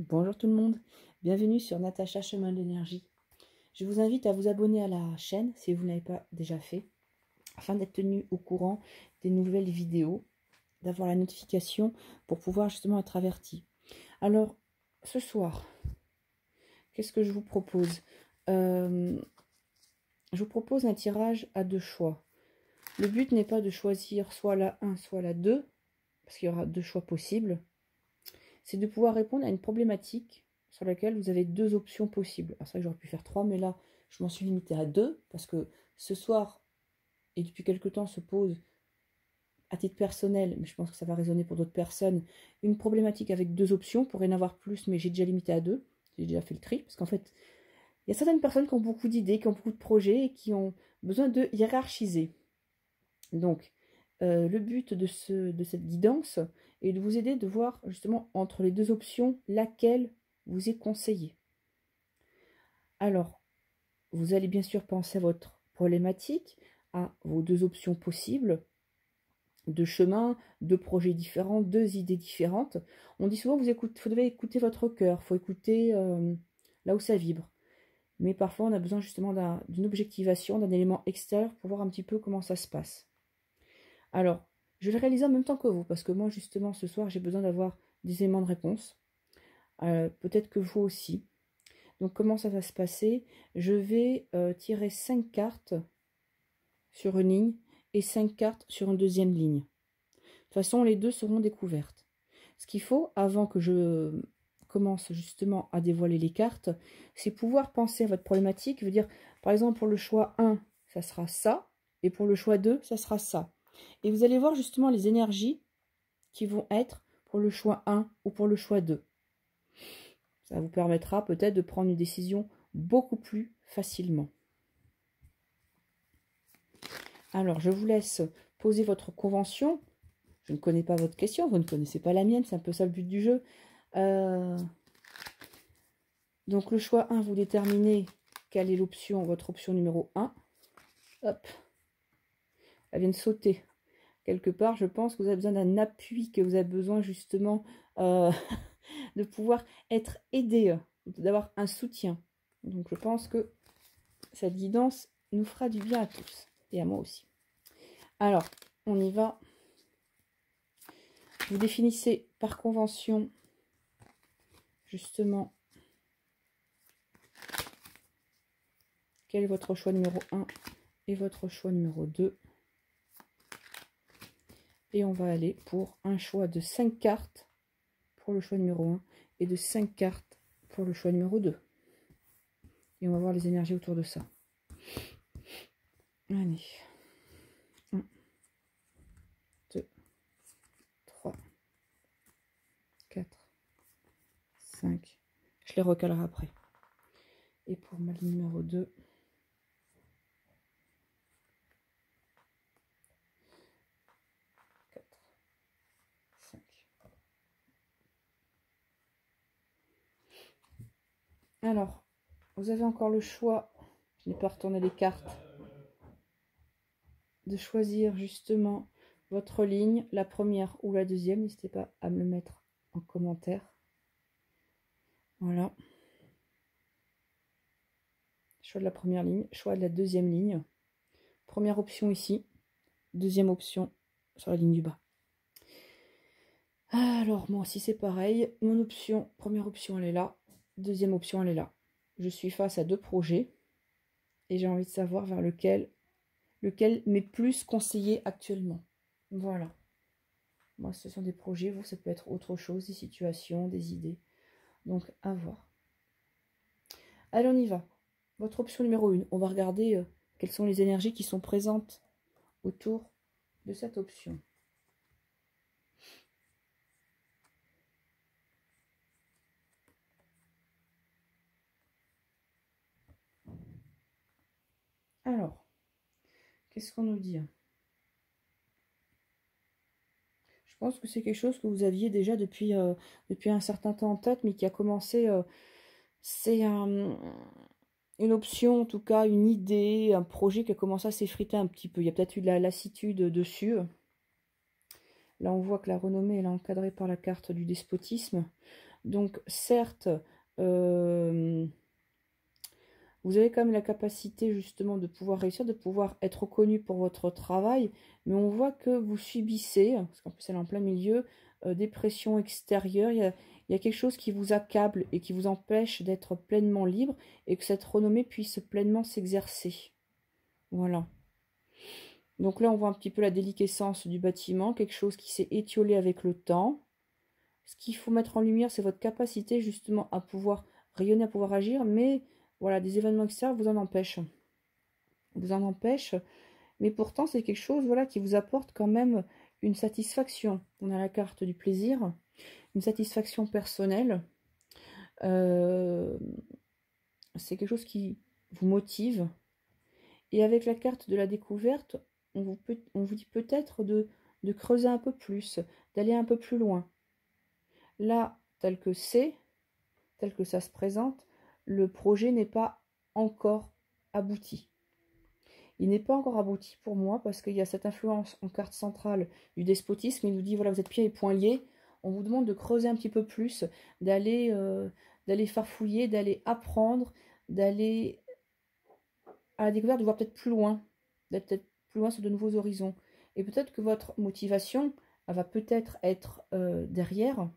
Bonjour tout le monde, bienvenue sur Natacha Chemin d'énergie. Je vous invite à vous abonner à la chaîne si vous ne l'avez pas déjà fait, afin d'être tenu au courant des nouvelles vidéos, d'avoir la notification pour pouvoir justement être averti. Alors, ce soir, qu'est-ce que je vous propose? Je vous propose un tirage à deux choix. Le but n'est pas de choisir soit la 1, soit la 2, parce qu'il y aura deux choix possibles. C'est de pouvoir répondre à une problématique sur laquelle vous avez deux options possibles. Alors c'est vrai que j'aurais pu faire 3, mais là, je m'en suis limitée à 2, parce que ce soir, et depuis quelque temps, se pose, à titre personnel, mais je pense que ça va résonner pour d'autres personnes, une problématique avec deux options. Pour en avoir plus, mais j'ai déjà limité à 2. J'ai déjà fait le tri, parce qu'en fait, il y a certaines personnes qui ont beaucoup d'idées, qui ont beaucoup de projets, et qui ont besoin de hiérarchiser. Donc, le but de cette guidance est de vous aider de voir justement entre les deux options laquelle vous est conseillée. Alors, vous allez bien sûr penser à votre problématique, à vos deux options possibles, deux chemins, deux projets différents, deux idées différentes. On dit souvent vous devez écouter votre cœur, il faut écouter là où ça vibre. Mais parfois on a besoin justement d'une objectivation, d'un élément extérieur pour voir un petit peu comment ça se passe. Alors, je vais le réaliser en même temps que vous, parce que moi, justement, ce soir, j'ai besoin d'avoir des éléments de réponse. Peut-être que vous aussi. Donc, comment ça va se passer? Je vais tirer 5 cartes sur une ligne et 5 cartes sur une deuxième ligne. De toute façon, les deux seront découvertes. Ce qu'il faut, avant que je commence justement à dévoiler les cartes, c'est pouvoir penser à votre problématique. Je veux dire, par exemple, pour le choix 1, ça sera ça, et pour le choix 2, ça sera ça. Et vous allez voir justement les énergies qui vont être pour le choix 1 ou pour le choix 2. Ça vous permettra peut-être de prendre une décision beaucoup plus facilement. Alors, je vous laisse poser votre convention. Je ne connais pas votre question, vous ne connaissez pas la mienne, c'est un peu ça le but du jeu. Donc, le choix 1, vous déterminez quelle est l'option, votre option numéro 1. Hop, elle vient de sauter. Quelque part, je pense que vous avez besoin d'un appui, que vous avez besoin justement de pouvoir être aidé, d'avoir un soutien. Donc je pense que cette guidance nous fera du bien à tous, et à moi aussi. Alors, on y va. Vous définissez par convention, justement, quel est votre choix numéro 1 et votre choix numéro 2. Et on va aller pour un choix de 5 cartes pour le choix numéro 1 et de 5 cartes pour le choix numéro 2. Et on va voir les énergies autour de ça. Allez. 1, 2, 3, 4, 5. Je les recalerai après. Et pour ma ligne numéro 2, 4, 5. Alors, vous avez encore le choix, je n'ai pas retourné les cartes, de choisir justement votre ligne, la première ou la deuxième. N'hésitez pas à me le mettre en commentaire. Voilà. Choix de la première ligne, choix de la deuxième ligne. Première option ici, deuxième option sur la ligne du bas. Alors, moi aussi c'est pareil. Mon option, première option, elle est là. Deuxième option, elle est là. Je suis face à deux projets et j'ai envie de savoir vers lequel m'est plus conseillé actuellement. Voilà. Moi, ce sont des projets, vous, ça peut être autre chose, des situations, des idées. Donc, à voir. Allez, on y va. Votre option numéro 1. On va regarder quelles sont les énergies qui sont présentes autour de cette option. Alors, qu'est-ce qu'on nous dit? Je pense que c'est quelque chose que vous aviez déjà depuis un certain temps en tête, mais qui a commencé... c'est une option, en tout cas, une idée, un projet qui a commencé à s'effriter un petit peu. Il y a peut-être eu de la lassitude dessus. Là, on voit que la renommée elle est encadrée par la carte du despotisme. Donc, certes, vous avez quand même la capacité justement de pouvoir réussir, de pouvoir être reconnu pour votre travail, mais on voit que vous subissez, parce qu'en plus elle est en plein milieu, des pressions extérieures. Il y a quelque chose qui vous accable et qui vous empêche d'être pleinement libre et que cette renommée puisse pleinement s'exercer. Voilà. Donc là, on voit un petit peu la déliquescence du bâtiment, quelque chose qui s'est étiolé avec le temps. Ce qu'il faut mettre en lumière, c'est votre capacité justement à pouvoir rayonner, à pouvoir agir, mais voilà, des événements extérieurs vous en empêchent. Vous en empêchent, mais pourtant c'est quelque chose, voilà, qui vous apporte quand même une satisfaction. On a la carte du plaisir, une satisfaction personnelle. C'est quelque chose qui vous motive. Et avec la carte de la découverte, on vous dit peut-être de creuser un peu plus, d'aller un peu plus loin. Là, tel que ça se présente, le projet n'est pas encore abouti. Il n'est pas encore abouti pour moi parce qu'il y a cette influence en carte centrale du despotisme. Il nous dit, voilà, vous êtes pieds et poings liés. On vous demande de creuser un petit peu plus, d'aller farfouiller, d'aller apprendre, d'aller à la découverte, de voir peut-être plus loin, d'être peut-être plus loin sur de nouveaux horizons. Et peut-être que votre motivation, elle va peut-être être derrière,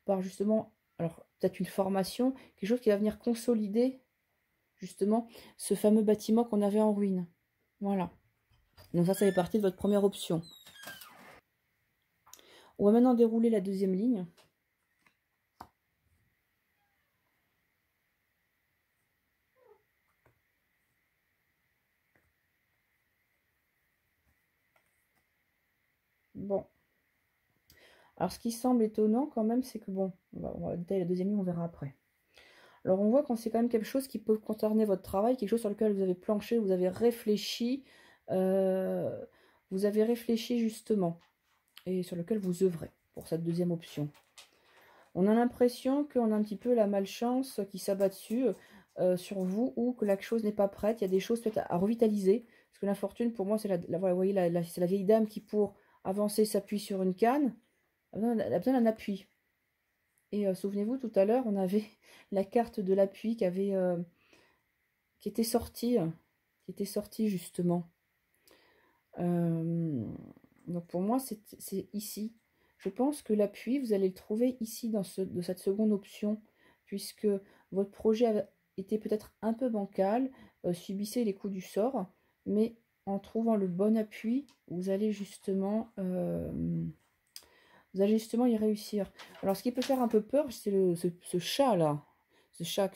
par justement, alors peut-être une formation, quelque chose qui va venir consolider justement ce fameux bâtiment qu'on avait en ruine. Voilà. Donc ça fait partie de votre première option. On va maintenant dérouler la deuxième ligne. Bon. Alors ce qui semble étonnant quand même, c'est que bon, on va détailler la deuxième ligne, on verra après. Alors on voit quand c'est quand même quelque chose qui peut concerner votre travail, quelque chose sur lequel vous avez planché, vous avez réfléchi justement, et sur lequel vous œuvrez pour cette deuxième option. On a l'impression qu'on a un petit peu la malchance qui s'abat dessus sur vous, ou que la chose n'est pas prête. Il y a des choses peut-être à revitaliser, parce que l'infortune pour moi c'est vous voyez, c'est la vieille dame qui pour avancer s'appuie sur une canne, elle a besoin d'un appui. Et souvenez-vous, tout à l'heure, on avait la carte de l'appui qui était sortie justement. Donc pour moi, c'est ici. Je pense que l'appui, vous allez le trouver ici dans cette seconde option, puisque votre projet a été peut-être un peu bancal, subissez les coups du sort, mais en trouvant le bon appui, vous allez justement y réussir. Alors, ce qui peut faire un peu peur, c'est ce chat-là. Ce chat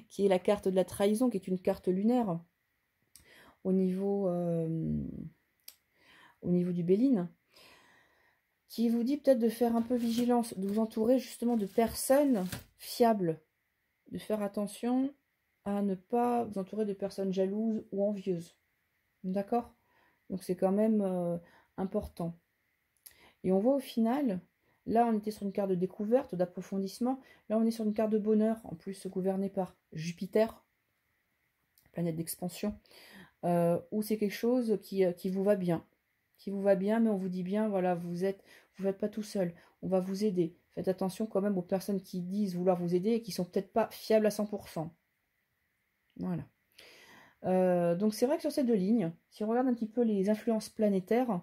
qui est la carte de la trahison, qui est une carte lunaire au niveau du Béline, qui vous dit peut-être de faire un peu vigilance, de vous entourer justement de personnes fiables, de faire attention à ne pas vous entourer de personnes jalouses ou envieuses. D'accord? Donc, c'est quand même important. Et on voit au final, là on était sur une carte de découverte, d'approfondissement, là on est sur une carte de bonheur, en plus gouvernée par Jupiter, planète d'expansion, où c'est quelque chose qui vous va bien. Qui vous va bien, mais on vous dit bien, voilà, vous n'êtes pas tout seul, on va vous aider. Faites attention quand même aux personnes qui disent vouloir vous aider et qui sont peut-être pas fiables à 100%. Voilà. Donc c'est vrai que sur ces deux lignes, si on regarde un petit peu les influences planétaires,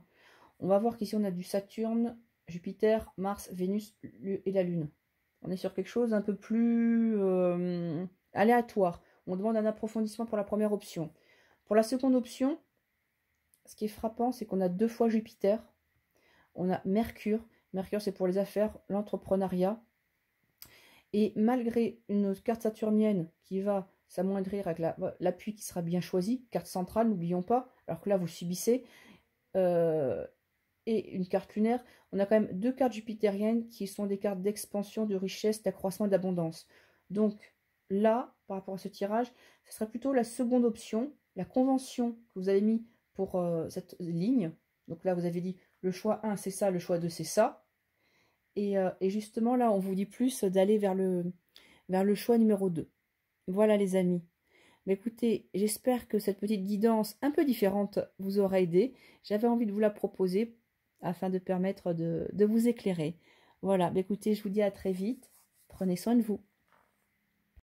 on va voir qu'ici on a du Saturne, Jupiter, Mars, Vénus et la Lune. On est sur quelque chose d'un peu plus aléatoire. On demande un approfondissement pour la première option. Pour la seconde option, ce qui est frappant, c'est qu'on a 2 fois Jupiter. On a Mercure. Mercure, c'est pour les affaires, l'entrepreneuriat. Et malgré une carte saturnienne qui va s'amoindrir avec l'appui qui sera bien choisi, carte centrale, n'oublions pas, alors que là, vous subissez, et une carte lunaire, on a quand même 2 cartes jupitériennes qui sont des cartes d'expansion, de richesse, d'accroissement et d'abondance. Donc là, par rapport à ce tirage, ce serait plutôt la seconde option, la convention que vous avez mis pour cette ligne. Donc là, vous avez dit le choix 1, c'est ça, le choix 2, c'est ça. Et justement, là, on vous dit plus d'aller vers le choix numéro 2. Voilà les amis. Mais écoutez, j'espère que cette petite guidance un peu différente vous aura aidé. J'avais envie de vous la proposer afin de permettre de vous éclairer. Voilà, écoutez, je vous dis à très vite. Prenez soin de vous.